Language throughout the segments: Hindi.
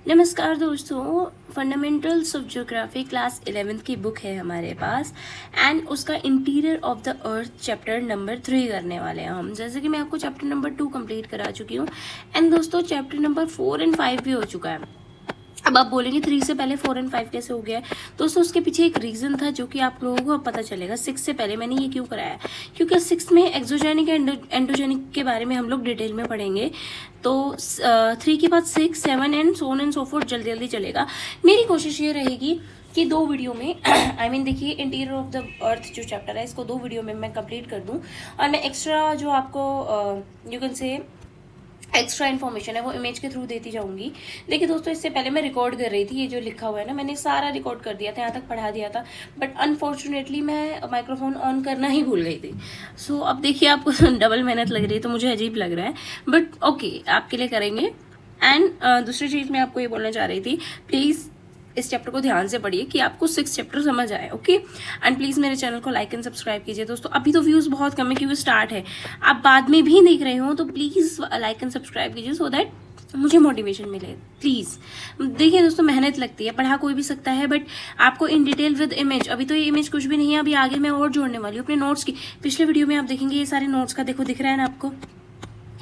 नमस्कार दोस्तों, fundamentals of geography class 11th की बुक है हमारे पास एंड उसका interior of the earth chapter number 3 करने वाले हैं हम। जैसे कि मैं आपको चैप्टर नंबर 2 कंप्लीट करा चुकी हूँ एंड दोस्तों चैप्टर नंबर 4 एंड 5 भी हो चुका है। अब आप बोलेंगे 3 से पहले 4 एंड 5 कैसे हो गया है? दोस्तों उसके पीछे एक रीज़न था जो कि आप लोगों को अब पता चलेगा। 6 से पहले मैंने ये क्यों कराया, क्योंकि 6 में एक्सोजेनिक एंड एंडोजेनिक के बारे में हम लोग डिटेल में पढ़ेंगे। तो 3 के बाद 6, 7 and so on and so fourth जल्दी जल्दी चलेगा। मेरी कोशिश ये रहेगी कि 2 वीडियो में देखिए इंटीरियर ऑफ द अर्थ जो चैप्टर है इसको 2 वीडियो में मैं कंप्लीट कर दूं और मैं एक्स्ट्रा जो आपको you can say extra information है वो इमेज के थ्रू देती जाऊंगी। देखिए दोस्तों, इससे पहले मैं रिकॉर्ड कर रही थी, ये जो लिखा हुआ है ना मैंने सारा रिकॉर्ड कर दिया था, यहाँ तक पढ़ा दिया था, बट अनफॉर्चुनेटली मैं माइक्रोफोन ऑन करना ही भूल गई थी। सो अब देखिए आपको डबल मेहनत लग रही है तो मुझे अजीब लग रहा है, बट ओके आपके लिए करेंगे। एंड दूसरी चीज़ मैं आपको ये बोलना चाह रही थी, प्लीज़ इस चैप्टर को ध्यान से पढ़िए कि आपको 6 चैप्टर समझ आए। ओके एंड प्लीज़ मेरे चैनल को लाइक एंड सब्सक्राइब कीजिए दोस्तों। अभी तो व्यूज़ बहुत कम है क्योंकि स्टार्ट है, आप बाद में भी देख रहे हो तो प्लीज़ लाइक एंड सब्सक्राइब कीजिए सो दैट मुझे मोटिवेशन मिले। प्लीज़ देखिए दोस्तों, मेहनत लगती है, पढ़ा कोई भी सकता है, बट आपको इन डिटेल विद इमेज। अभी तो ये इमेज कुछ भी नहीं है, अभी आगे मैं और जोड़ने वाली हूँ अपने नोट्स की। पिछले वीडियो में आप देखेंगे ये सारे नोट्स का देखो दिख रहा है ना आपको,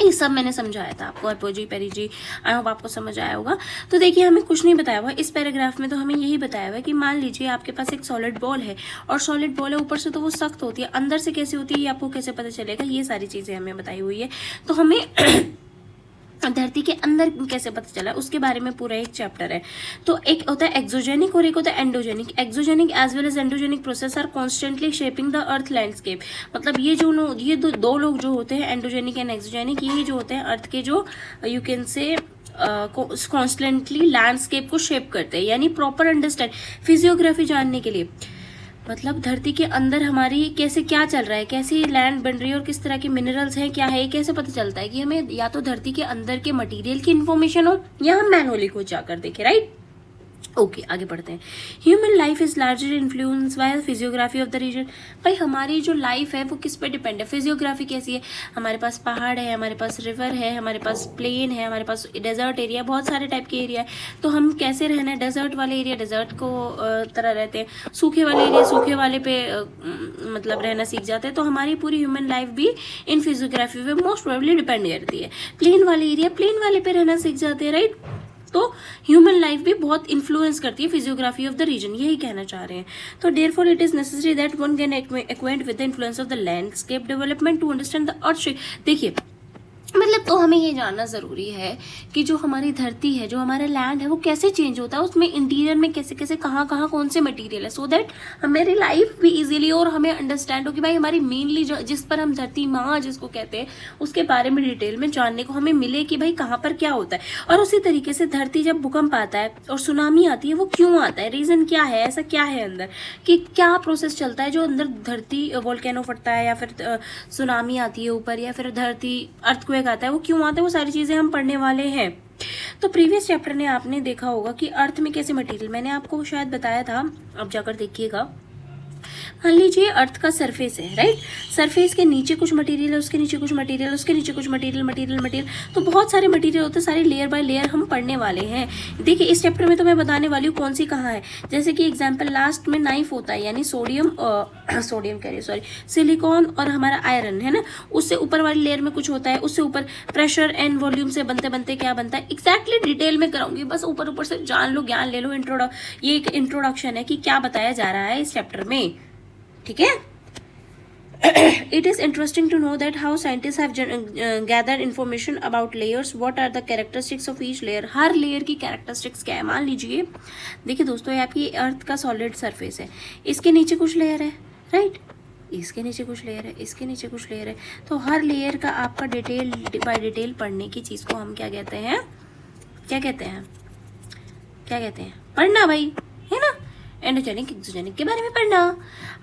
ये सब मैंने समझाया था आपको, एपोजी पेरीजी, आई होप आपको समझ आया होगा। तो देखिए हमें कुछ नहीं बताया हुआ इस पैराग्राफ में, तो हमें यही बताया हुआ है कि मान लीजिए आपके पास एक सॉलिड बॉल है और सॉलिड बॉल है, ऊपर से तो वो सख्त होती है, अंदर से कैसी होती है ये आपको कैसे पता चलेगा, ये सारी चीज़ें हमें बताई हुई है। तो हमें धरती के अंदर कैसे पता चला उसके बारे में पूरा एक चैप्टर है। तो एक होता है एक्सोजेनिक और एक होता है endogenic. Exogenic as well as endogenic process are constantly shaping the earth landscape. मतलब ये दो लोग जो होते हैं, एंडोजेनिक एंड एक्सोजेनिक, ये जो होते हैं अर्थ के जो you can say constantly landscape को शेप करते हैं। यानी प्रॉपर अंडरस्टैंड फिजियोग्राफी जानने के लिए, मतलब धरती के अंदर हमारी कैसे क्या चल रहा है, कैसी लैंड बन रही है और किस तरह के मिनरल्स हैं, क्या है, ये कैसे पता चलता है कि हमें या तो धरती के अंदर के मटेरियल की इन्फॉर्मेशन हो या हम मैनुअली को जाकर देखें। राइट, ओके आगे बढ़ते हैं। Human life is larger influence by physiography of the region. भाई हमारी जो लाइफ है वो किस पे डिपेंड है, फिजियोग्राफी कैसी है, हमारे पास पहाड़ है, हमारे पास रिवर है, हमारे पास प्लेन है, हमारे पास डेजर्ट एरिया, बहुत सारे टाइप के एरिया है। तो हम कैसे रहना है, डेजर्ट वाले एरिया डेजर्ट को तरह रहते हैं, सूखे वाले एरिया सूखे वाले पे मतलब रहना सीख जाते हैं। तो हमारी पूरी ह्यूमन लाइफ भी इन फिजियोग्राफी पे मोस्ट प्रोबेबली डिपेंड करती है। प्लेन वाले एरिया प्लेन वाले पे रहना सीख जाते हैं। राइट, तो ह्यूमन लाइफ भी बहुत इन्फ्लुएंस करती है फिजियोग्राफी ऑफ द रीजन, यही कहना चाह रहे हैं। तो therefore it is necessary that one can acquaint with the influence of the landscape development to understand the earth shape. देखिए मतलब तो हमें ये जानना ज़रूरी है कि जो हमारी धरती है, जो हमारा लैंड है, वो कैसे चेंज होता है, उसमें इंटीरियर में कैसे कैसे कहाँ कहाँ कौन से मटेरियल है, सो दैट हमारी लाइफ भी इजीली और हमें अंडरस्टैंड हो कि भाई हमारी मेनली जिस पर हम धरती माँ जिसको कहते हैं उसके बारे में डिटेल में जानने को हमें मिले कि भाई कहाँ पर क्या होता है। और उसी तरीके से धरती जब भूकंप आता है और सुनामी आती है वो क्यों आता है, रीज़न क्या है, ऐसा क्या है अंदर, कि क्या प्रोसेस चलता है जो अंदर धरती वोल्केनो फटता है या फिर सुनामी आती है ऊपर, या फिर धरती अर्थक्वेक आता है, वो क्यों आता है, वो सारी चीज़ें हम पढ़ने वाले हैं। तो प्रीवियस चैप्टर ने आपने देखा होगा कि अर्थ में कैसे मटेरियल, मैंने आपको शायद बताया था, अब जाकर देखिएगा। मान लीजिए अर्थ का सरफेस है, राइट, सरफेस के नीचे कुछ मटेरियल है, उसके नीचे कुछ मटेरियल, उसके नीचे कुछ मटेरियल, तो बहुत सारे मटेरियल होते हैं, सारे लेयर बाय लेयर हम पढ़ने वाले हैं। देखिए इस चैप्टर में तो मैं बताने वाली हूँ कौन सी कहाँ है। जैसे कि एग्जाम्पल लास्ट में नाइफ होता है, यानी सोडियम कह रही सॉरी सिलिकॉन और हमारा आयरन है ना, उससे ऊपर वाली लेयर में कुछ होता है, उससे ऊपर प्रेशर एंड वॉल्यूम से बनते बनते क्या बनता है, एग्जैक्टली डिटेल में कराऊंगी, बस ऊपर ऊपर से जान लो, ज्ञान ले लो। ये एक इंट्रोडक्शन है कि क्या बताया जा रहा है इस चैप्टर में, ठीक है। It is interesting to know that how scientists have gathered information about layers. What are the characteristics of each layer? Her layer की कैरेक्टरिस्टिक्स क्या है, मान लीजिए देखिए दोस्तों, ये आपकी अर्थ का सॉलिड सरफेस है, इसके नीचे कुछ लेयर है, राइट, इसके नीचे कुछ लेयर है, इसके नीचे कुछ लेयर है। तो हर लेयर का आपका डिटेल बाय डिटेल पढ़ने की चीज़ को हम क्या कहते हैं, क्या कहते हैं, क्या कहते हैं, पढ़ना भाई, है ना, एंडोजेनिक एक्सोजेनिक के बारे में पढ़ना।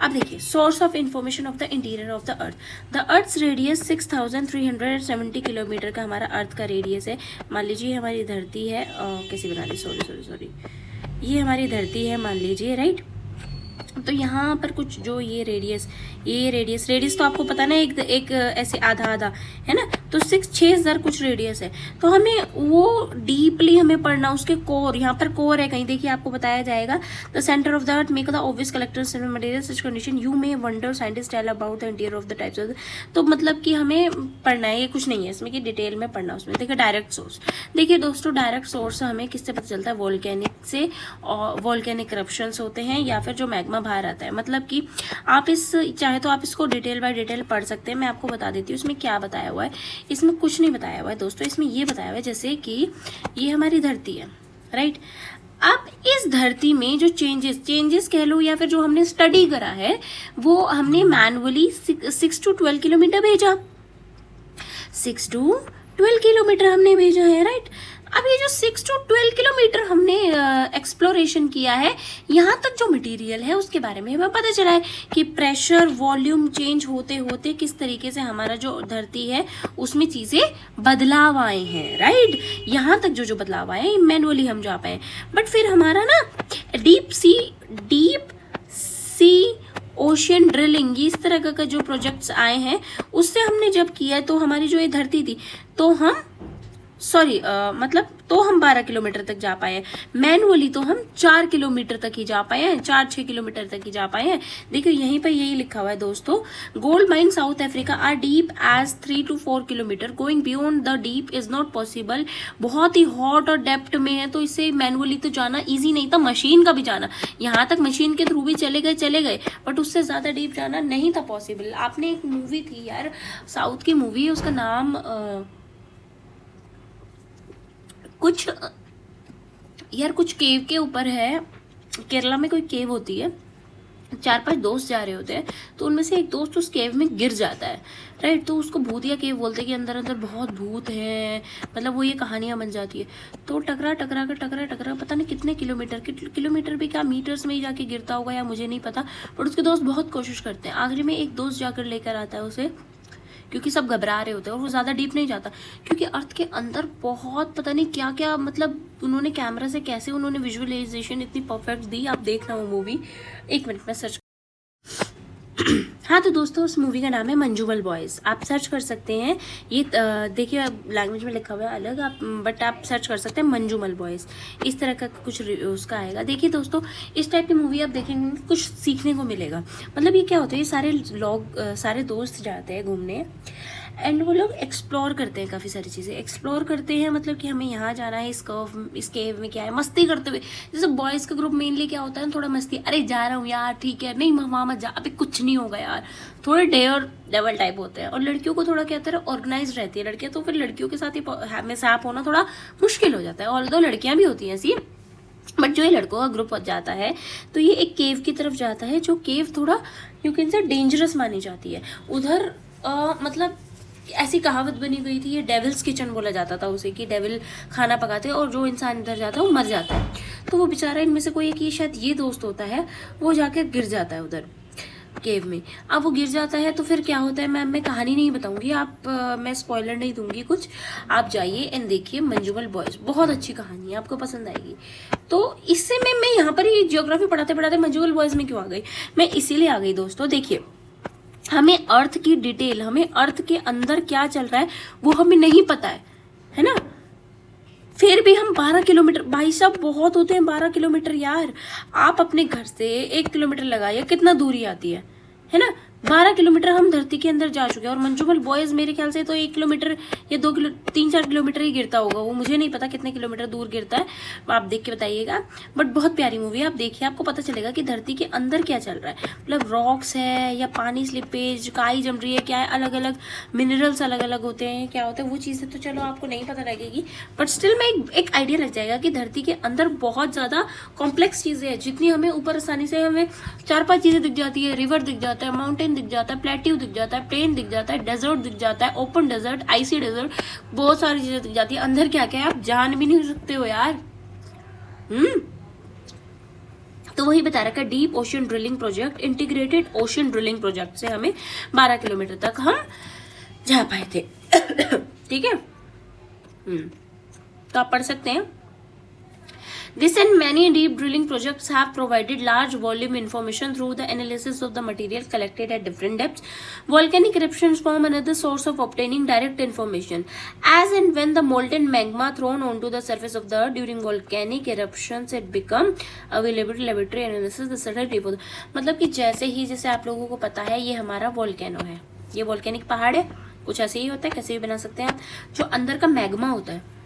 अब देखिए source of information of the interior of the earth. The earth's radius 6370 kilometre का हमारा अर्थ का रेडियस है। मान लीजिए हमारी धरती है, कैसी बना ली, सॉरी ये हमारी धरती है मान लीजिए, राइट, तो यहाँ पर कुछ जो ये रेडियस तो आपको पता ना, एक ऐसे आधा आधा है ना, तो 6,000 कुछ रेडियस है। तो हमें वो डीपली हमें पढ़ना, उसके कोर, यहाँ पर कोर है कहीं, देखिए आपको बताया जाएगा, the centre of the earth make the obvious collectors material such condition you may wonder scientist tell about the interior of the types of. तो मतलब कि हमें पढ़ना है, ये कुछ नहीं है इसमें कि डिटेल में पढ़ना उसमें। देखिए डायरेक्ट सोर्स, देखिए दोस्तों डायरेक्ट सोर्स हमें किससे पता चलता है, वोल्केनिक से, और वोल्केनिक करप्शंस होते हैं या फिर जो मैग्मा बाहर आता है। मतलब कि आप चाहे तो आप इसको डिटेल बाय डिटेल पढ़ सकते हैं। मैं आपको बता देती हूँ इसमें क्या बताया हुआ है। इसमें कुछ नहीं बताया हुआ है दोस्तों, इसमें ये बताया हुआ है जैसे कि ये हमारी धरती है, राइट। अब इस धरती में जो चेंजेस कह लो या फिर जो हमने स्टडी करा है, वो हमने मैनुअली 6 to 12 किलोमीटर भेजा, 6 to 12 किलोमीटर हमने भेजा है, राइट। अब ये जो 6 to 12 किलोमीटर हमने एक्सप्लोरेशन किया है, यहाँ तक जो मटेरियल है उसके बारे में हमें पता चला है कि प्रेशर वॉल्यूम चेंज होते होते किस तरीके से हमारा जो धरती है उसमें चीज़ें बदलाव आए हैं, राइट। यहाँ तक जो बदलाव आए हैं मैनुअली हम जा पाए। बट फिर हमारा ना डीप सी ओशियन ड्रिलिंग, इस तरह का जो प्रोजेक्ट्स आए हैं उससे हमने जब किया तो हमारी जो ये धरती थी तो हम तो हम 12 किलोमीटर तक जा पाए हैं। मैनुअली तो हम 4 किलोमीटर तक ही जा पाए हैं, 4-6 किलोमीटर तक ही जा पाए हैं। देखिए यहीं पर यही लिखा हुआ है दोस्तों, gold mine South Africa are deep as 3 to 4 kilometre, going beyond the deep is not possible. बहुत ही हॉट और डेप्थ में है तो इसे मैनुअली तो जाना ईजी नहीं था, मशीन का भी जाना, यहाँ तक मशीन के थ्रू भी चले गए, बट उससे ज्यादा डीप जाना नहीं था पॉसिबल। आपने एक मूवी थी यार, साउथ की मूवी है, उसका नाम कुछ केव के ऊपर है, केरला में कोई केव होती है, 4-5 दोस्त जा रहे होते हैं तो उनमें से एक दोस्त उस केव में गिर जाता है, राइट। तो उसको भूतिया केव बोलते हैं कि अंदर अंदर बहुत भूत हैं, मतलब वो ये कहानियां बन जाती है। तो टकरा पता नहीं कितने किलोमीटर भी क्या मीटर्स में ही जाके गिरता होगा या मुझे नहीं पता, बट उसके दोस्त बहुत कोशिश करते हैं। आखिरी में एक दोस्त जाकर लेकर आता है उसे, क्योंकि सब घबरा रहे होते हैं और वो ज़्यादा डीप नहीं जाता, क्योंकि अर्थ के अंदर बहुत पता नहीं क्या क्या, मतलब उन्होंने कैमरा से कैसे उन्होंने विजुअलाइजेशन इतनी परफेक्ट दी, आप देखना वो मूवी, एक मिनट में सर्च। हाँ तो दोस्तों उस मूवी का नाम है मंजूमल बॉयज़, आप सर्च कर सकते हैं। ये देखिए लैंग्वेज में लिखा हुआ है अलग, बट आप सर्च कर सकते हैं मंजूमल बॉयज़, इस तरह का कुछ उसका आएगा। देखिए दोस्तों इस टाइप की मूवी आप देखेंगे कुछ सीखने को मिलेगा। मतलब ये क्या होता है, ये सारे दोस्त जाते हैं घूमने एंड वो लोग एक्सप्लोर करते हैं, काफ़ी सारी चीज़ें एक्सप्लोर करते हैं। मतलब कि हमें यहाँ जाना है, इस केव में क्या है, मस्ती करते हुए। जैसे बॉयज़ का ग्रुप मेनली क्या होता है ना, थोड़ा मस्ती, अरे जा रहा हूँ यार ठीक है, नहीं वहाँ मत जा, अभी कुछ नहीं होगा यार, थोड़े डेवल टाइप होते हैं। और लड़कियों को थोड़ा क्या होता है, ऑर्गेनाइज रहती है लड़कियाँ, तो फिर लड़कियों के साथ ही हमें साथ होना थोड़ा मुश्किल हो जाता है। ऑल्दो लड़कियाँ भी होती हैं ऐसी, बट जो ये लड़कों का ग्रुप जाता है तो ये एक केव की तरफ जाता है, जो केव थोड़ा यू कैन से डेंजरस मानी जाती है। उधर मतलब ऐसी कहावत बनी गई थी, ये डेविल्स किचन बोला जाता था उसे, कि डेविल खाना पकाते हैं और जो इंसान इधर जाता है वो मर जाता है। तो वो बेचारा, इनमें से कोई एक ही शायद ये दोस्त होता है, वो जाकर गिर जाता है उधर केव में। अब वो गिर जाता है तो फिर क्या होता है, मैं कहानी नहीं बताऊंगी, मैं स्पॉइलर नहीं दूंगी कुछ, आप जाइए एंड देखिए मंजूमल बॉयज़, बहुत अच्छी कहानी है, आपको पसंद आएगी। तो इससे मैं यहाँ पर ही ज्योग्राफी पढ़ाते पढ़ाते मंजूमल बॉयज़ में क्यों आ गई, मैं इसीलिए आ गई दोस्तों। देखिए हमें अर्थ की डिटेल, हमें अर्थ के अंदर क्या चल रहा है वो हमें नहीं पता है ना, फिर भी हम 12 किलोमीटर, भाई साहब बहुत होते हैं 12 किलोमीटर यार। आप अपने घर से 1 किलोमीटर लगाइए कितना दूरी आती है ना। 12 किलोमीटर हम धरती के अंदर जा चुके हैं। और मंजूमल बॉयज़ मेरे ख्याल से तो 1 किलोमीटर या 3-4 किलोमीटर ही गिरता होगा, वो मुझे नहीं पता कितने किलोमीटर दूर गिरता है, आप देख के बताइएगा। बट बहुत प्यारी मूवी है, आप देखिए आपको पता चलेगा कि धरती के अंदर क्या चल रहा है। मतलब रॉक्स है या पानी स्लिपेज, काई जम रही है, क्या है, अलग अलग मिनरल्स अलग अलग होते हैं, क्या होता है वो चीज़ें तो चलो आपको नहीं पता लगेगी, बट स्टिल में एक आइडिया लग जाएगा कि धरती के अंदर बहुत ज़्यादा कॉम्प्लेक्स चीज़ें हैं। जितनी हमें ऊपर आसानी से हमें 4-5 चीज़ें दिख जाती है, रिवर दिख जाता है, माउंटेन दिख जाता है, प्लेट्यू दिख जाता है, प्लेन दिख जाता है, डेजर्ट दिख जाता है, ओपन डेजर्ट, आइसी डेजर्ट, बहुत सारी चीजें दिख जाती है। अंदर क्या क्या है आप जान भी नहीं सकते हो यार। तो वही बता रखा, deep ocean drilling project, integrated ocean drilling project से हमें 12 किलोमीटर तक हम जा पाए थे। ठीक है, तो आप पढ़ सकते हैं। This and many deep drilling projects have provided large volume information through the analysis of the material collected at different depths. Volcanic eruptions form another source of obtaining direct information. As and when the molten magma thrown onto the surface of the earth during volcanic eruptions, it become available to laboratory analysis the certain type of. मतलब कि जैसे आप लोगों को पता है ये हमारा वोल्केनो है, ये वोल्केनिक पहाड़ है, कुछ ऐसे ही होता है, कैसे भी बना सकते हैं आप. जो अंदर का मैग्मा होता है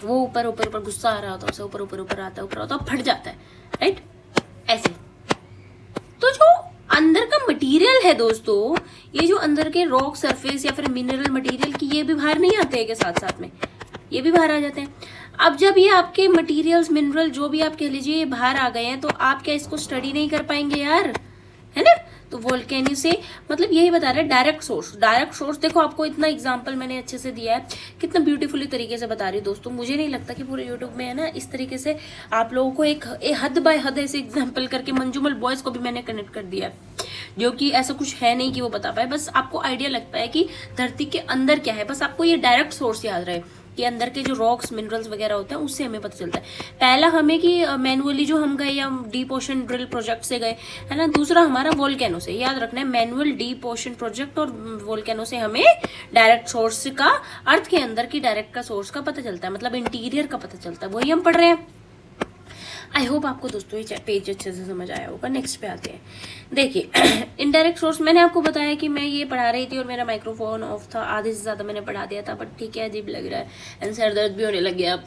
वो ऊपर ऊपर ऊपर गुस्सा आ रहा होता है, उसे ऊपर ऊपर ऊपर आता है, ऊपर आता है, फट जाता है, राइट, ऐसे. तो जो अंदर का मटेरियल है दोस्तों, ये जो अंदर के रॉक सरफेस या फिर मिनरल मटेरियल की, ये भी बाहर नहीं आते हैं के साथ साथ में, ये भी बाहर आ जाते हैं. अब जब ये आपके मटेरियल्स मिनरल जो भी आप कह लीजिए ये बाहर आ गए हैं, तो आप क्या इसको स्टडी नहीं कर पाएंगे यार, है ना. तो वोल्केनो से मतलब यही बता रहे हैं डायरेक्ट सोर्स. देखो आपको इतना एग्जांपल मैंने अच्छे से दिया है, कितना ब्यूटीफुली तरीके से बता रही हूँ दोस्तों. मुझे नहीं लगता कि पूरे यूट्यूब में है ना इस तरीके से आप लोगों को एक हद बाय हद ऐसे एग्जाम्पल करके मंजूमल बॉयज को भी मैंने कनेक्ट कर दिया है, जो कि ऐसा कुछ है नहीं कि वो बता पाए. बस आपको आइडिया लगता है कि धरती के अंदर क्या है, बस आपको ये डायरेक्ट सोर्स याद रहे कि अंदर के जो रॉक्स मिनरल्स वगैरह होते हैं उससे हमें पता चलता है. पहला हमें कि मैनुअली जो हम गए या डीप ओशन ड्रिल प्रोजेक्ट से गए, है ना. दूसरा हमारा वोल्केनो से, याद रखना है मैनुअल डीप ओशन प्रोजेक्ट और वोल्केनो से हमें डायरेक्ट सोर्स का, अर्थ के अंदर की डायरेक्ट का सोर्स का पता चलता है, मतलब इंटीरियर का पता चलता है, वही हम पढ़ रहे हैं. आई होप आपको दोस्तों ये पेज अच्छे से समझ आया होगा. नेक्स्ट पे आते हैं. देखिए इनडायरेक्ट सोर्स मैंने आपको बताया कि मैं ये पढ़ा रही थी और मेरा माइक्रोफोन ऑफ था, आधे से ज़्यादा मैंने पढ़ा दिया था, बट ठीक है, अजीब लग रहा है एंड सर दर्द भी होने लग गया अब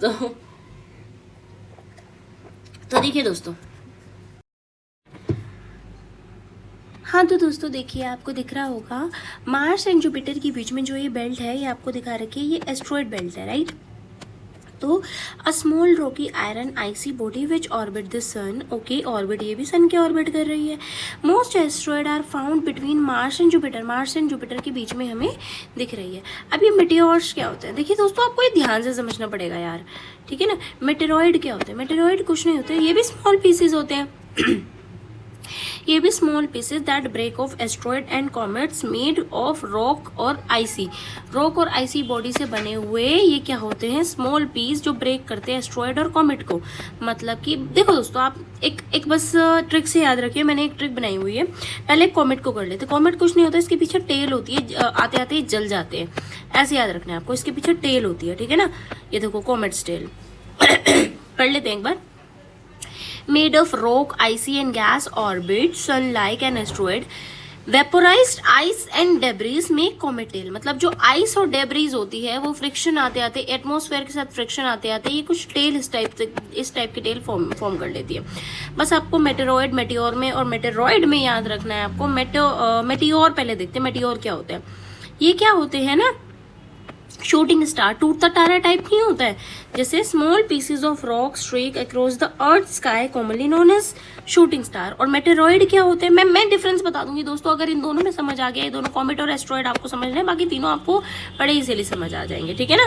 तो देखिए दोस्तों, हाँ तो दोस्तों देखिए आपको दिख रहा होगा मार्स एंड जुपिटर के बीच में जो ये बेल्ट है, ये आपको दिखा रखी है, ये एस्ट्रॉयड बेल्ट है, राइट. तो a small rocky iron icy body which orbit the sun, okay, orbit ये भी सन के ऑर्बिट कर रही है. Most asteroid are found between Mars and Jupiter के बीच में हमें दिख रही है. अब ये मेटेओर्स क्या होते हैं, देखिए दोस्तों आपको ये ध्यान से समझना पड़ेगा यार, ठीक है ना. मेटेरॉइड क्या होते हैं, मेटेरॉइड कुछ नहीं होते, ये भी स्मॉल पीसेज होते हैं ये भी small pieces that break off asteroid and comets made of rock और आईसी बॉडी से बने हुए ये क्या होते हैं, स्मॉल पीस जो ब्रेक करते हैं एस्ट्रॉयड और कॉमेट को. मतलब कि देखो दोस्तों आप एक बस ट्रिक से याद रखिए, मैंने एक ट्रिक बनाई हुई है. पहले कॉमेट को कर लेते. कॉमेट कुछ नहीं होता, इसके पीछे टेल होती है, आते आते जल जाते हैं, ऐसे याद रखना है आपको, इसके पीछे टेल होती है, ठीक है ना. ये देखो कॉमेट्स टेल पढ़ लेते हैं एक बार. Made of rock, icy and gas orbits, sun-like and asteroid. Vaporized ice and debris make comet tail. मतलब जो आइस और डेब्रीज होती है वो फ्रिक्शन आते आते एटमॉस्फेयर के साथ फ्रिक्शन आते आते ये कुछ टेल इस टाइप की टेल फॉर्म कर लेती है. बस आपको मेटेरॉइड, मेटियोर में और मेटेरॉइड में याद रखना है आपको. मेटियोर पहले देखते हैं, मेटियोर क्या होता है. ये क्या होते हैं ना, शूटिंग स्टार, टूटता तारा टाइप नहीं होता है, जैसे small pieces of rock streak across the earth sky commonly known as shooting star. और मेटेरॉइड क्या होते हैं, मैं डिफरेंस बता दूंगी दोस्तों, अगर इन दोनों में समझ आ गया, ये दोनों कॉमेट और एस्ट्रॉइड आपको समझ रहे हैं, बाकी तीनों आपको बड़े इजीली समझ आ जाएंगे, ठीक है ना.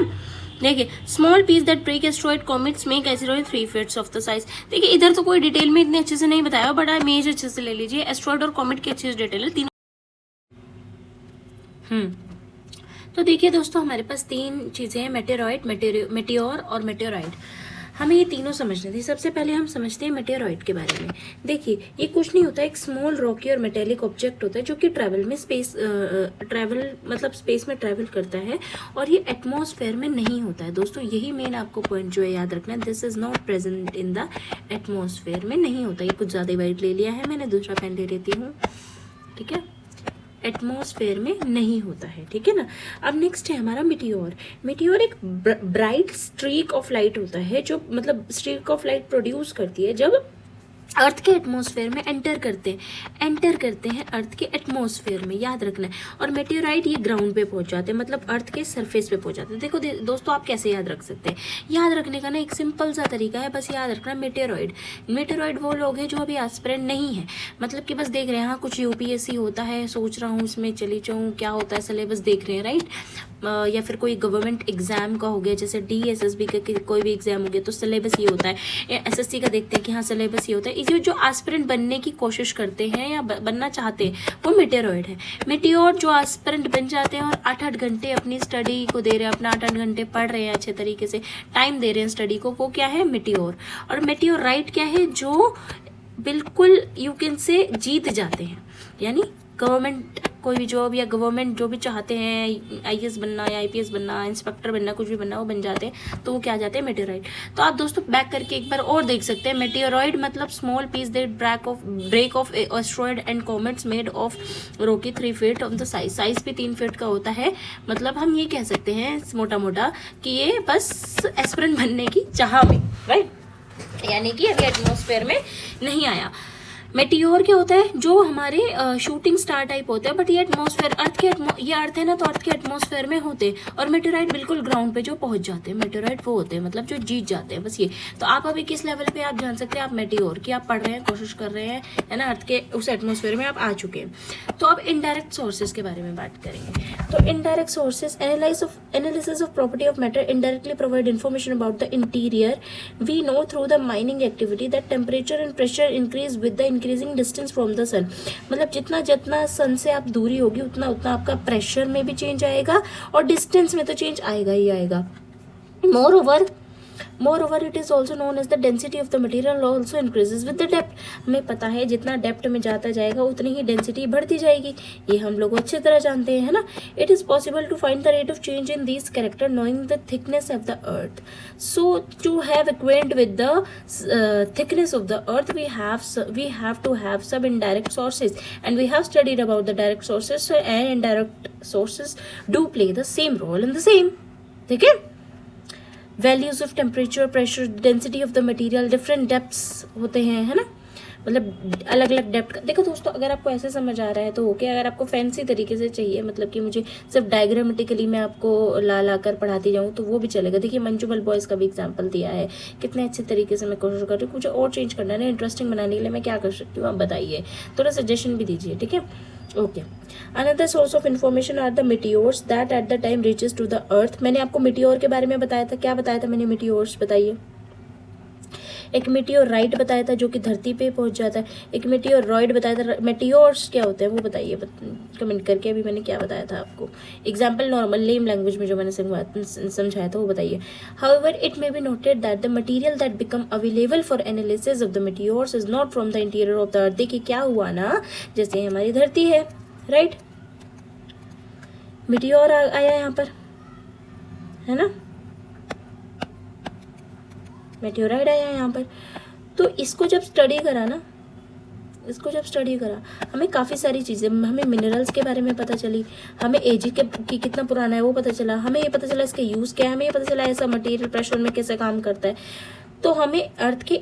देखिए small piece that break asteroid comets make asteroid 3 feets of the size. देखिए इधर तो कोई डिटेल में इतने अच्छे से नहीं बताया, बट इमेज अच्छे से ले लीजिए. एस्ट्रॉइड और कॉमेट की अच्छी डिटेल है तीनों. तो देखिए दोस्तों हमारे पास 3 चीज़ें हैं, मेटेरॉइड, मेटियोर और मेटेरॉइड. हमें ये तीनों समझनी थी. सबसे पहले हम समझते हैं मेटेरॉइड के बारे में. देखिए ये कुछ नहीं होता, एक स्मॉल रॉकी और मेटेलिक ऑब्जेक्ट होता है जो कि स्पेस में ट्रैवल करता है और ये एटमॉस्फेयर में नहीं होता है दोस्तों. यही मेन आपको पॉइंट जो है याद रखना है, this is not present in the atmosphere में नहीं होता. ये कुछ ज़्यादा वाइट ले लिया है मैंने, दूसरा पेन ले लेती हूँ, ठीक है. एटमॉस्फेयर में नहीं होता है, ठीक है ना. अब नेक्स्ट है हमारा मिटियोर. मिटियोर एक ब्राइट स्ट्रीक ऑफ लाइट होता है, जो मतलब स्ट्रीक ऑफ लाइट प्रोड्यूस करती है जब अर्थ के एटमॉस्फेयर में एंटर करते हैं अर्थ के एटमॉस्फेयर में, याद रखना है. और मेटेराइट ये ग्राउंड पे पहुंच जाते हैं, मतलब अर्थ के सरफेस पे पहुंच जाते हैं. देखो दोस्तों आप कैसे याद रख सकते हैं, याद रखने का ना एक सिंपल सा तरीका है, बस याद रखना मेटेरॉइड वो लोग हैं जो अभी एस्पिरेंट नहीं है, मतलब कि बस देख रहे हैं हाँ कुछ यूपीएससी होता है, सोच रहा हूँ उसमें चली जाऊँ, क्या होता है सिलेबस देख रहे हैं, राइट. या फिर कोई गवर्नमेंट एग्जाम का हो गया, जैसे DSSB का कोई भी एग्जाम हो गया, तो सिलेबस ये होता है, या SSC का देखते हैं कि हाँ सिलेबस ये होता है। इसी जो एस्पिरेंट बनने की कोशिश करते हैं या बनना चाहते हैं वो मेटेरॉइड है। मेटियोर जो एस्पिरेंट बन जाते हैं और 8-8 घंटे अपनी स्टडी को दे रहे हैं, अपना 8-8 घंटे पढ़ रहे हैं, अच्छे तरीके से टाइम दे रहे हैं स्टडी को, वो क्या है मेटियोर। और मेटियोराइट क्या है, जो बिल्कुल यू कैन से जीत जाते हैं, यानी गवर्नमेंट कोई भी जॉब या गवर्नमेंट जो भी चाहते हैं, IAS बनना या IPS बनना, इंस्पेक्टर बनना, कुछ भी बनना, वो बन जाते हैं, तो वो क्या आ जाते हैं मेटेरॉइड। तो आप दोस्तों बैक करके एक बार और देख सकते हैं, मेटेरॉइड मतलब small piece that break off asteroid and comets made of rocky 3 feet of the size भी 3 फीट का होता है। मतलब हम ये कह सकते हैं मोटा मोटा कि ये बस एस्पिरेंट बनने की चाह में, राइट, यानी कि अभी एटमॉस्फेयर में नहीं आया। मेटियोर क्या होता है, जो हमारे शूटिंग स्टार टाइप होते हैं, बट ये एटमॉस्फेयर ये अर्थ है ना, तो अर्थ के एटमॉस्फेयर में होते हैं। और मेटेराइट बिल्कुल ग्राउंड पे जो पहुंच जाते हैं, मेटेराइट वो होते हैं मतलब जो जीत जाते हैं, बस ये। तो आप अभी किस लेवल पे आप जान सकते हैं, आप मेटियोर की आप पढ़ रहे हैं, कोशिश कर रहे हैं, है ना, अर्थ के उस एटमॉस्फेयर में आप आ चुके हैं। तो अब इनडायरेक्ट सोर्सेज के बारे में बात करेंगे। तो indirect sources analysis of property of matter indirectly provide information about the interior. We know through the mining activity that temperature and pressure increase with the increasing distance from the sun. मतलब जितना जितना सन से आप दूरी होगी उतना उतना आपका प्रेशर में भी चेंज आएगा और डिस्टेंस में तो चेंज आएगा ही आएगा। Moreover, it is also known as the density of the material also increases with the depth. हमें पता है जितना डेप्थ में जाता जाएगा उतनी ही डेंसिटी बढ़ती जाएगी, ये हम लोग अच्छी तरह जानते हैं, है ना। It is possible to find the rate of change in these character knowing the thickness of the earth. So to have acquainted with the thickness of the earth, we have to have some indirect sources, and we have studied about the direct sources, and indirect sources do play the same role in the same. ठीक है। Values of temperature, pressure, density of the material, different depths होते हैं, है ना, मतलब अलग अलग डेप्थ का। देखो दोस्तों, अगर आपको ऐसे समझ आ रहा है तो ओके, अगर आपको फैंसी तरीके से चाहिए, मतलब कि मुझे सिर्फ डायग्रामेटिकली मैं आपको ला कर पढ़ाती जाऊँ तो वो भी चलेगा। देखिए मंजूबल बॉयज़ का भी एग्जाम्पल दिया है, कितने अच्छे तरीके से मैं कोशिश कर रही हूँ। मुझे और चेंज करना है ना, इंटरेस्टिंग बनाने के लिए मैं क्या कर सकती हूँ, आप बताइए, थोड़ा सजेशन भी दीजिए, ठीक है। Okay, another source of information are the meteors that at the time reaches to the earth. मैंने आपको मीटियोर के बारे में बताया था, क्या बताया था मैंने, मीटियोर्स बताइए। एक मेटियोराइट बताया था जो कि धरती पे पहुंच जाता है, एक मेटियोरॉइड बताया था। मेटियोर्स क्या होते हैं वो बताइए कमेंट करके। अभी मैंने क्या बताया था आपको, एग्जाम्पल नॉर्मल लेम लैंग्वेज में जो मैंने समझाया था वो बताइए। However it may be noted that the material that become available for analysis of the meteors is not from the interior of the earth. देखिए क्या हुआ ना, जैसे हमारी धरती है, राइट, मेटियोर आया यहाँ पर, है ना, मेटियोराइड आया यहाँ पर। तो इसको जब स्टडी करा हमें काफ़ी सारी चीज़ें, हमें मिनरल्स के बारे में पता चली, हमें एजी की कितना पुराना है वो पता चला, हमें ये पता चला इसके यूज़ क्या है, हमें ये पता चला ऐसा मटेरियल प्रेशर में कैसे काम करता है। तो हमें अर्थ के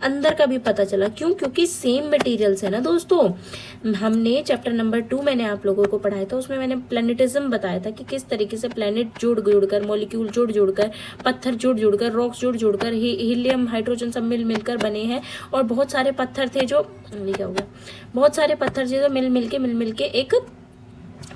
अंदर का भी पता चला। क्यों? क्योंकि सेम मटेरियल्स है ना दोस्तों। हमने चैप्टर नंबर 2 मैंने आप लोगों को पढ़ाया था, उसमें मैंने प्लैनेटिज्म बताया था कि किस तरीके से प्लैनेट जुड़-जुड़कर, मॉलिक्यूल जुड़-जुड़कर, पत्थर जुड़-जुड़कर, रॉक्स जुड़-जुड़कर, हीलियम, हाइड्रोजन सब मिल-मिलकर बने हैं। और बहुत सारे पत्थर थे जो, ये क्या हो गया, बहुत सारे पत्थर जो मिल-मिल के एक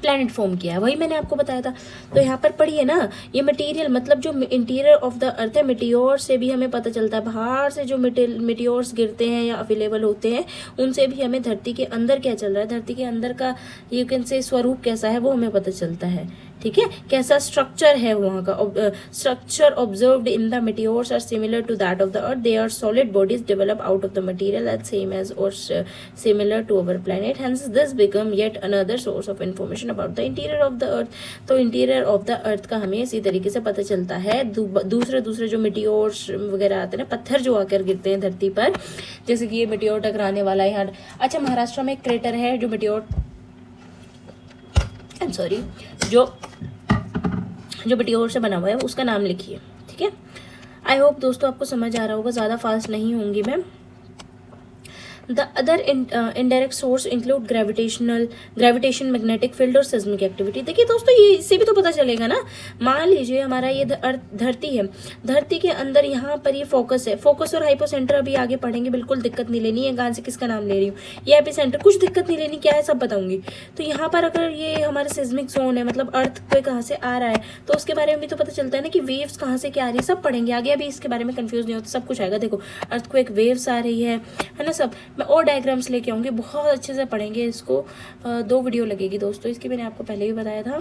प्लैनेट फॉर्म किया है, वही मैंने आपको बताया था। तो यहाँ पर पढ़िए ना, ये मटेरियल मतलब जो इंटीरियर ऑफ द अर्थ है, मेटियोर से भी हमें पता चलता है। बाहर से जो मेटियोर्स गिरते हैं या अवेलेबल होते हैं उनसे भी हमें धरती के अंदर क्या चल रहा है, धरती के अंदर का यू कैन से स्वरूप कैसा है वो हमें पता चलता है, ठीक है, कैसा स्ट्रक्चर है वहाँ का। Structure observed in the meteors are similar to that of the earth. They are solid bodies develop out of the material at same age और similar to our planet. Hence this become yet another source of information about the interior of the earth. तो इंटीरियर ऑफ द अर्थ का हमें इसी तरीके से पता चलता है। दूसरे जो मेटियोर्स वगैरह आते हैं ना, पत्थर जो आकर गिरते हैं धरती पर, जैसे कि ये मेटियोर टकराने वाला है यहाँ। अच्छा, महाराष्ट्र में एक क्रेटर है जो मेटियोर जो मेटियोर से बना हुआ है, उसका नाम लिखिए, ठीक है। आई होप दोस्तों आपको समझ आ रहा होगा, ज़्यादा फास्ट नहीं होंगी मैं। The other indirect source include gravitation, magnetic field और सिस्मिक एक्टिविटी। देखिए दोस्तों, ये इससे भी तो पता चलेगा ना। मान लीजिए हमारा ये धरती है, धरती के अंदर यहाँ पर ये फोकस है, फोकस और हाइपोसेंटर अभी आगे पढ़ेंगे, बिल्कुल दिक्कत नहीं लेनी है। कहाँ से किसका नाम ले रही हूँ, ये एपिसेंटर, कुछ दिक्कत नहीं लेनी, क्या है सब बताऊंगी। तो यहाँ पर अगर ये हमारा सिस्मिक जोन है, मतलब अर्थ पे कहाँ से आ रहा है, तो उसके बारे में भी तो पता चलता है ना कि वेव्स कहाँ से क्या आ रही है, सब पढ़ेंगे आगे। अभी इसके बारे में कंफ्यूज नहीं होता, सब कुछ आएगा। देखो अर्थक्वेक वेव्स आ रही है ना सब। मैं और डायग्राम्स लेके आऊँगी, बहुत अच्छे से पढ़ेंगे इसको। 2 वीडियो लगेगी दोस्तों इसकी, मैंने आपको पहले भी बताया था।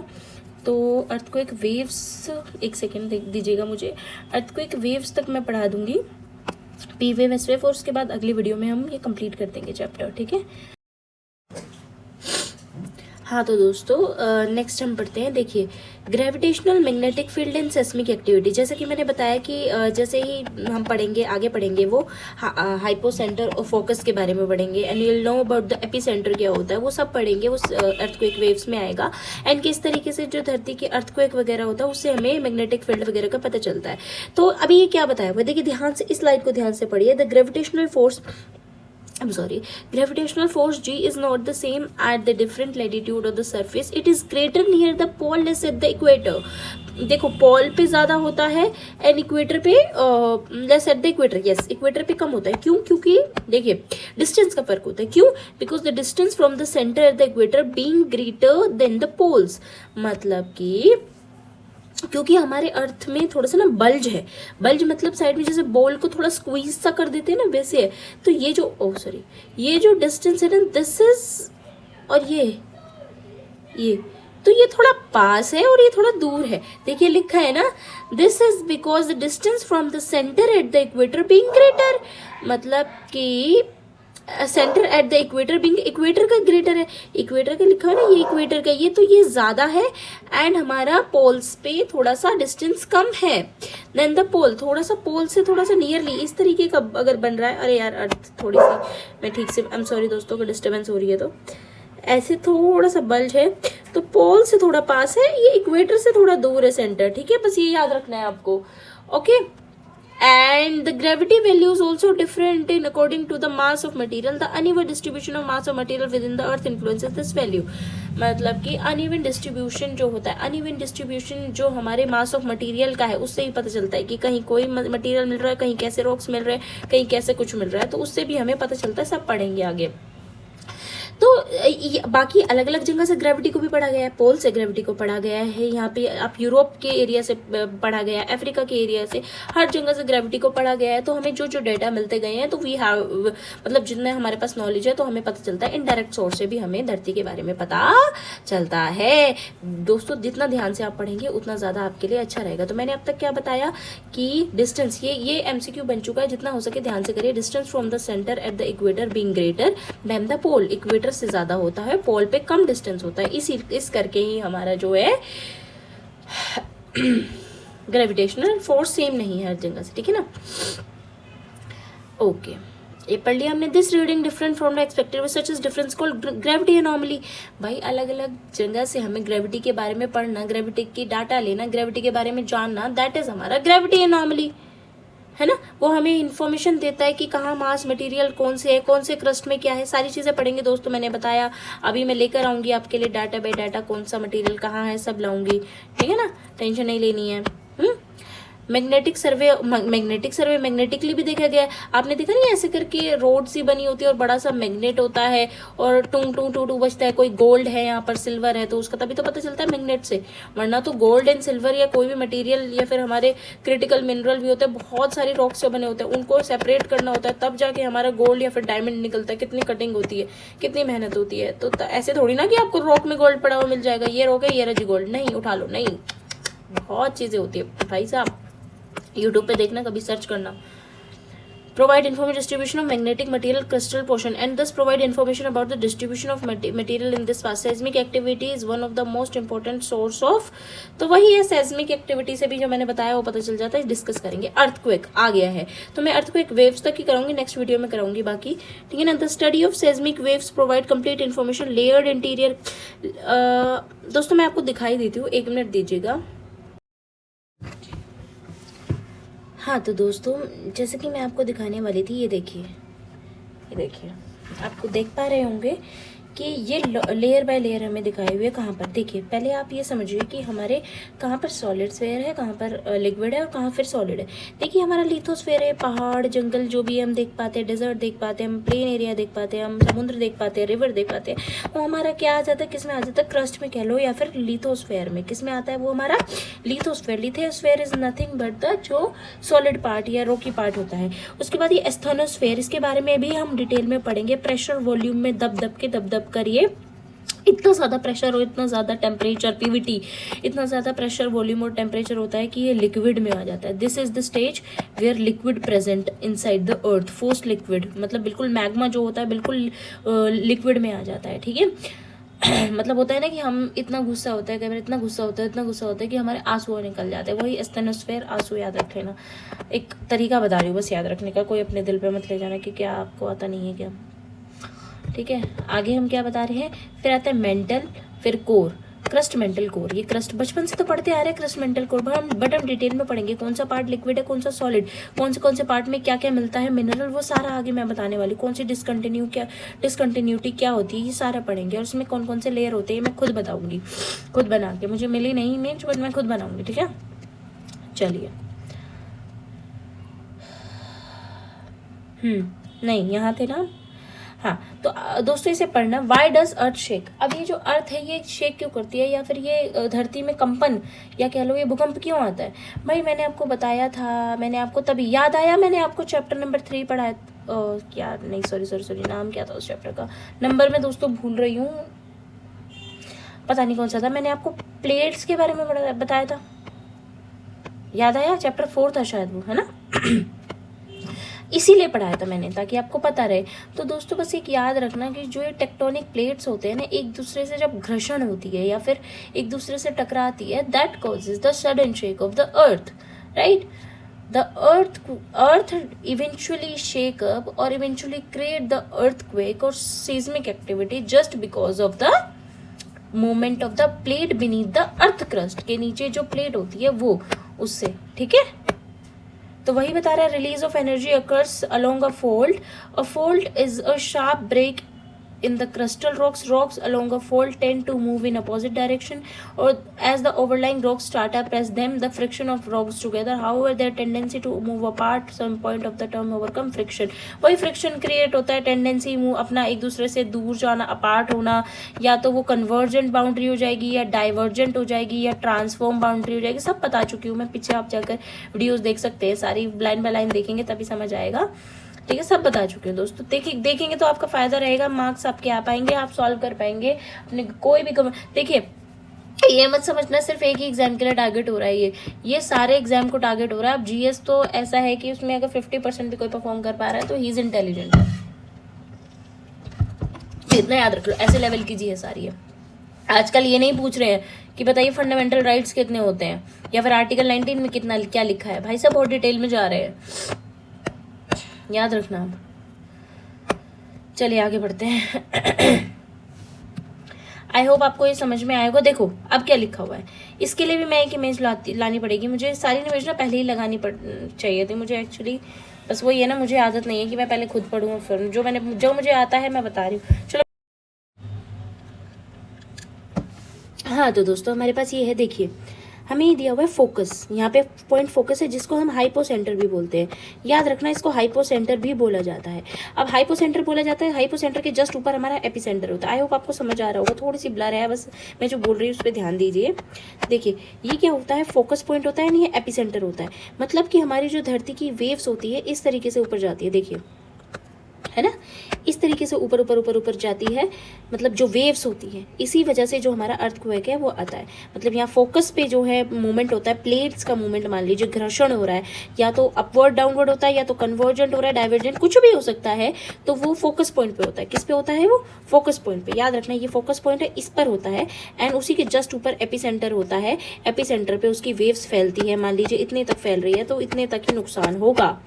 तो अर्थक्वेक वेव्स, एक सेकेंड दीजिएगा मुझे, अर्थक्वेक वेव्स तक मैं पढ़ा दूंगी, पी वेव, एस वेव, और उसके बाद अगली वीडियो में हम ये कंप्लीट कर देंगे चैप्टर, ठीक है। हाँ तो दोस्तों नेक्स्ट हम पढ़ते हैं। देखिए gravitational, magnetic field and seismic activity. जैसे कि मैंने बताया कि जैसे ही हम पढ़ेंगे, आगे पढ़ेंगे, वो हाइपोसेंटर और फोकस के बारे में पढ़ेंगे, and you will know about the epicentre क्या होता है, वो सब पढ़ेंगे। वो अर्थक्वेक वेव्स में आएगा, एंड किस तरीके से जो धरती के अर्थक्वेक वगैरह होता है उससे हमें मैग्नेटिक फील्ड वगैरह का पता चलता है। तो अभी ये क्या बताया हुआ, देखिए ध्यान से इस स्लाइड को ध्यान से पढ़िए। The gravitational force, gravitational force G is not the same at the different latitude of the surface. It is greater near the pole, less at the equator. देखो पोल पे ज्यादा होता है एंड इक्वेटर पे less at the equator. Yes, equator पे कम होता है। क्यों? क्योंकि देखिए डिस्टेंस का फर्क होता है। क्यों? Because the distance from the centre at the equator being greater than the poles. मतलब कि क्योंकि हमारे अर्थ में थोड़ा सा ना बल्ज है, बल्ज मतलब साइड में जैसे बॉल को थोड़ा स्क्वीज सा कर देते हैं ना, वैसे है। तो ये जो ये जो डिस्टेंस है ना, दिस इज, और ये तो ये थोड़ा पास है और ये थोड़ा दूर है। देखिए लिखा है ना, this is because the distance from the centre at the equator being greater. मतलब कि centre at the equator being, equator का ग्रेटर है, इक्वेटर का लिखा है ना, ये इक्वेटर का, ये तो ये ज्यादा है, एंड हमारा पोल्स पे थोड़ा सा डिस्टेंस कम है देन द पोल। थोड़ा सा पोल से थोड़ा सा नियरली इस तरीके का अगर बन रहा है, अरे यार अर्थ थोड़ी सी, मैं ठीक से, आई एम सॉरी दोस्तों को डिस्टर्बेंस हो रही है, तो ऐसे थोड़ा सा बल्ज है, तो पोल से थोड़ा पास है, ये इक्वेटर से थोड़ा दूर है सेंटर, ठीक है। बस ये याद रखना है आपको, okay. And the gravity value is also different in according to the mass of material. The uneven distribution of mass of material within the earth influences this value. मतलब कि अनइवन डिस्ट्रीब्यूशन जो होता है, अनइवन डिस्ट्रीब्यूशन जो हमारे मास ऑफ मटेरियल का है, उससे ही पता चलता है कि कहीं कोई मटेरियल मिल रहा है, कहीं कैसे रॉक्स मिल रहे हैं, कहीं कैसे कुछ मिल रहा है, तो उससे भी हमें पता चलता है। सब पढ़ेंगे आगे। तो बाकी अलग अलग जगह से ग्रेविटी को भी पढ़ा गया है, पोल से ग्रेविटी को पढ़ा गया है, यहाँ पे आप यूरोप के एरिया से पढ़ा गया है, अफ्रीका के एरिया से, हर जगह से ग्रेविटी को पढ़ा गया है। तो हमें जो जो डेटा मिलते गए हैं, तो वी हैव, मतलब जितना हमारे पास नॉलेज है, तो हमें पता चलता है। इनडायरेक्ट सोर्स से भी हमें धरती के बारे में पता चलता है। दोस्तों जितना ध्यान से आप पढ़ेंगे उतना ज़्यादा आपके लिए अच्छा रहेगा। तो मैंने अब तक क्या बताया कि डिस्टेंस, ये MCQ बन चुका है, जितना हो सके ध्यान से करिए। Distance from the centre at the equator being greater than the pole, equator से ज्यादा होता है, पोल पे कम डिस्टेंस होता है। इस करके ही हमारा जो है ग्रेविटेशनल फोर्स सेम नहीं है हर जगह से, ठीक है ना। ओके, ये पढ़ लिया हमने। This reading different from the expected such is difference called gravity anomaly. भाई अलग अलग जगह से हमें ग्रेविटी के बारे में पढ़ना, ग्रेविटी की डाटा लेना, ग्रेविटी के बारे में जानना, दैट इज हमारा ग्रेविटी एनॉमली, है ना। वो हमें इन्फॉर्मेशन देता है कि कहाँ मास मटेरियल कौन से है, कौन से क्रस्ट में क्या है, सारी चीज़ें पढ़ेंगे दोस्तों। मैंने बताया, अभी मैं लेकर आऊँगी आपके लिए डाटा बाय डाटा, कौन सा मटेरियल कहाँ है, सब लाऊंगी, ठीक है ना, टेंशन नहीं लेनी है। मैग्नेटिक सर्वे मैग्नेटिकली भी देखा गया है। आपने देखा नहीं, ऐसे करके रोड सी बनी होती है और बड़ा सा मैग्नेट होता है और टूं टूं टूं टूं बजता है। कोई गोल्ड है यहाँ पर, सिल्वर है, तो उसका तभी तो पता चलता है मैग्नेट से, वरना तो गोल्ड एंड सिल्वर या कोई भी मटेरियल या फिर हमारे क्रिटिकल मिनरल भी होते हैं, बहुत सारे रॉक से बने होते हैं, उनको सेपरेट करना होता है, तब जाके हमारा गोल्ड या फिर डायमंड निकलता है। कितनी कटिंग होती है, कितनी मेहनत होती है। तो ऐसे थोड़ी ना कि आपको रॉक में गोल्ड पड़ा हुआ मिल जाएगा, ये रॉक है, ये रजी गोल्ड, नहीं उठा लो, नहीं, बहुत चीजें होती है भाई साहब। यूट्यूब पे देखना, कभी सर्च करना। Provide information distribution of magnetic material crystal portion and thus provide information about the distribution of material in this pass. Seismic activity is one of the most important source of, तो वही है सेस्मिक एक्टिविटी से भी जो मैंने बताया वो पता चल जाता है। डिस्कस करेंगे। अर्थक्वेक आ गया है, तो मैं अर्थक्वेक वेव्स तक ही कराऊंगी, नेक्स्ट वीडियो में कराऊंगी बाकी, ठीक है ना। The study of seismic waves provide complete information, layered interior. दोस्तों मैं आपको दिखाई देती हूँ, 1 मिनट दीजिएगा। हाँ तो दोस्तों जैसे कि मैं आपको दिखाने वाली थी, ये देखिए, ये देखिए, आपको देख पा रहे होंगे कि ये लेयर बाय लेयर हमें दिखाए हुए कहाँ पर। देखिए पहले आप ये समझिए कि हमारे कहाँ पर सॉलिड स्फीयर है, कहाँ पर लिक्विड है और कहाँ फिर सॉलिड है। देखिए हमारा लिथोस्फीयर है, पहाड़ जंगल जो भी हम देख पाते हैं, डेजर्ट देख पाते हैं, हम प्लेन एरिया देख पाते हैं, हम समुद्र देख पाते हैं, रिवर देख पाते हैं, वो हमारा क्या आ जाता है, किस में आ जाता है, क्रस्ट में कह लो या फिर लिथोस्फीयर में। किस में आता है वो हमारा lithosphere. Lithosphere is nothing but the जो सॉलिड पार्ट या रॉकी पार्ट होता है। उसके बाद ये एस्थेनोस्फीयर, इसके बारे में भी हम डिटेल में पढ़ेंगे। प्रेशर वॉल्यूम में दब दब करिए, इतना ज़्यादा प्रेशर और इतना ज़्यादा टेम्परेचर, पीवीटी, इतना ज़्यादा प्रेशर वॉल्यूम और टेम्परेचर होता है कि ये लिक्विड में आ जाता है। This is the stage where liquid present inside the earth, force liquid, मतलब बिल्कुल मैग्मा जो होता है बिल्कुल लिक्विड में आ जाता है। ठीक है मतलब होता है ना कि हम इतना गुस्सा होता है, कई बार इतना गुस्सा होता है कि हमारे आंसू निकल जाते हैं, वही एस्थेनोस्फीयर, आंसू याद रख लेना। एक तरीका बता रही हूँ बस याद रखने का, कोई अपने दिल पे मत ले जाना कि क्या आपको आता नहीं है क्या। ठीक है, आगे हम क्या बता रहे हैं, फिर आता है मेंटल, फिर कोर, क्रस्ट, मेंटल, कोर। ये क्रस्ट बचपन से तो पढ़ते आ रहे हैं, क्रस्ट मेंटल कोर, बट हम डिटेल में पढ़ेंगे कौन सा पार्ट लिक्विड है, कौन सा सॉलिड, कौन से पार्ट में क्या क्या मिलता है, मिनरल, वो सारा आगे मैं बताने वाली। कौन सी डिसकंटिन्यूटी क्या होती है, ये सारा पढ़ेंगे। और उसमें कौन से लेयर होते हैं मैं खुद बताऊंगी, खुद बना के, मुझे मिली नहीं इमेज बट मैं खुद बनाऊंगी। ठीक है, चलिए। नहीं यहाँ थे ना, हाँ। तो दोस्तों इसे पढ़ना, वाई डज अर्थ शेक। अब ये जो अर्थ है ये शेक क्यों करती है, या फिर ये धरती में कंपन या कह लो ये भूकंप क्यों आता है। भाई मैंने आपको बताया था, मैंने आपको तभी याद आया, मैंने आपको चैप्टर नंबर 3 पढ़ाया, क्या नहीं, सॉरी नाम क्या था उस चैप्टर का, नंबर में दोस्तों भूल रही हूँ, पता नहीं कौन सा था। मैंने आपको प्लेट्स के बारे में बताया था, याद आया, चैप्टर 4 था शायद वो, है ना इसीलिए पढ़ाया था मैंने, ताकि आपको पता रहे। तो दोस्तों बस एक याद रखना कि जो ये टेक्टोनिक प्लेट्स होते हैं ना, एक दूसरे से जब घर्षण होती है या फिर एक दूसरे से टकराती है, that causes the sudden shake of the earth, right. The earth eventually shake up or eventually create the earthquake or seismic activity just because of the movement of the plate beneath the earth crust। के नीचे जो प्लेट होती है वो, उससे, ठीक है। तो वही बता रहा है, release of energy occurs along a fold. A fold is a sharp break in the crustal rocks along a fold tend to move in opposite direction, or as the overlying rocks start to press them, the friction of rocks together, however their tendency to move apart some point of the term overcome friction। वही फ्रिक्शन क्रिएट होता है, टेंडेंसी मूव अपना एक दूसरे से दूर जाना, अपार्ट होना, या तो वो कन्वर्जेंट बाउंड्री हो जाएगी या डाइवर्जेंट हो जाएगी या ट्रांसफॉर्म बाउंड्री हो जाएगी। सब बता चुकी हूँ मैं, पीछे आप जाकर वीडियोज देख सकते हैं, सारी लाइन बाय लाइन देखेंगे तभी समझ आएगा। ठीक है, सब बता चुके हैं दोस्तों। देखेंगे तो आपका फायदा रहेगा, मार्क्स आपके आ पाएंगे, आप सॉल्व कर पाएंगे अपने कोई भी देखिए ये मत समझना सिर्फ एक ही एग्जाम के लिए टारगेट हो रहा है, ये सारे एग्जाम को टारगेट हो रहा है। अब जीएस तो ऐसा है कि उसमें अगर 50% भी कोई परफॉर्म कर पा रहा है तो ही इज इंटेलिजेंट है, इतना याद रख लो। ऐसे लेवल की जीएस आ रही है आजकल। ये नहीं पूछ रहे हैं कि बताइए फंडामेंटल राइट्स कितने होते हैं या फिर आर्टिकल 19 में कितना क्या लिखा है, भाई सब बहुत डिटेल में जा रहे हैं, याद रखना। अब चलिए आगे बढ़ते हैं। आई होप आपको ये समझ में आएगा। देखो अब क्या लिखा हुआ है, इसके लिए भी मैं एक इमेज लानी पड़ेगी मुझे। सारी इमेज ना पहले ही लगानी चाहिए थी मुझे एक्चुअली, बस वो ये ना मुझे आदत नहीं है कि मैं पहले खुद पढ़ूँ, फिर जो मुझे आता है मैं बता रही हूँ। चलो हाँ, तो दोस्तों हमारे पास ये है, देखिए हमें ये दिया हुआ है फोकस, यहाँ पे पॉइंट फोकस है जिसको हम हाइपोसेंटर भी बोलते हैं। याद रखना इसको हाइपोसेंटर भी बोला जाता है। अब हाइपोसेंटर बोला जाता है, हाइपोसेंटर के जस्ट ऊपर हमारा एपिसेंटर होता है। आई होप आपको समझ आ रहा होगा, थोड़ी सी ब्लर है बस, मैं जो बोल रही हूँ उस पर ध्यान दीजिए। देखिए ये क्या होता है, फोकस पॉइंट होता है, नहीं ये एपिसेंटर होता है। मतलब कि हमारी जो धरती की वेव्स होती है इस तरीके से ऊपर जाती है, देखिए है ना, इस तरीके से ऊपर ऊपर ऊपर ऊपर जाती है, मतलब जो वेव्स होती हैं, इसी वजह से जो हमारा अर्थक्वेक है वो आता है। मतलब यहाँ फोकस पे जो है मूवमेंट होता है, प्लेट्स का मूवमेंट मान लीजिए, घर्षण हो रहा है, या तो अपवर्ड डाउनवर्ड होता है, या तो कन्वर्जेंट हो रहा है, डाइवर्जेंट, कुछ भी हो सकता है, तो वो फोकस पॉइंट पे होता है। किस पे होता है वो, फोकस पॉइंट पे। याद रखना ये फोकस पॉइंट है, इस पर होता है, एंड उसी के जस्ट ऊपर एपिसेंटर होता है। एपिसेंटर पे उसकी वेव्स फैलती है, मान लीजिए इतने तक फैल रही है तो इतने तक ही नुकसान होगा।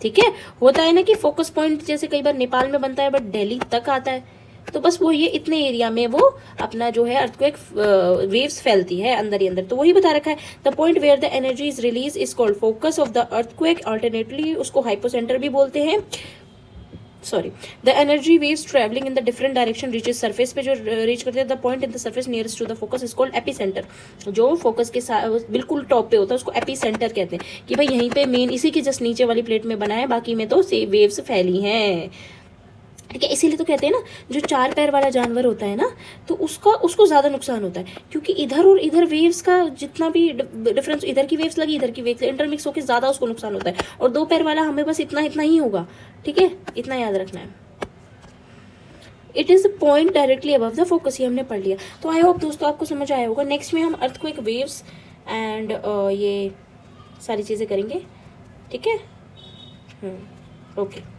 ठीक है, होता है ना कि फोकस पॉइंट जैसे कई बार नेपाल में बनता है बट दिल्ली तक आता है, तो बस वो ये इतने एरिया में वो अपना जो है अर्थक्वेक वेव्स फैलती है अंदर ही अंदर। तो वही बता रखा है, the point where the energy is release is called focus of the earthquake. Alternately उसको हाइपोसेंटर भी बोलते हैं, sorry, the energy waves travelling in the different direction reaches surface पे जो रीच करते हैं, the point in the surface nearest to the focus is called epicentre. जो फोकस के बिल्कुल टॉप पे होता है उसको एपीसेंटर कहते हैं, कि भाई यहीं पे मेन इसी के जस्ट नीचे वाली प्लेट में बना है, बाकी में तो वेव्स फैली हैं, ठीक है। इसीलिए तो कहते हैं ना, जो 4 पैर वाला जानवर होता है ना, तो उसको ज़्यादा नुकसान होता है, क्योंकि इधर और इधर वेव्स का जितना भी डिफरेंस, इधर की वेव्स लगी इधर की वेव्स इंटरमिक्स होकर ज़्यादा उसको नुकसान होता है, और 2 पैर वाला हमें बस इतना इतना ही होगा, ठीक है, इतना याद रखना है। It is point directly above the focus, ये हमने पढ़ लिया। तो आई होप दोस्तों आपको समझ आया होगा। नेक्स्ट में हम अर्थक्वेक, वेव्स एंड ये सारी चीज़ें करेंगे, ठीक है। ओके।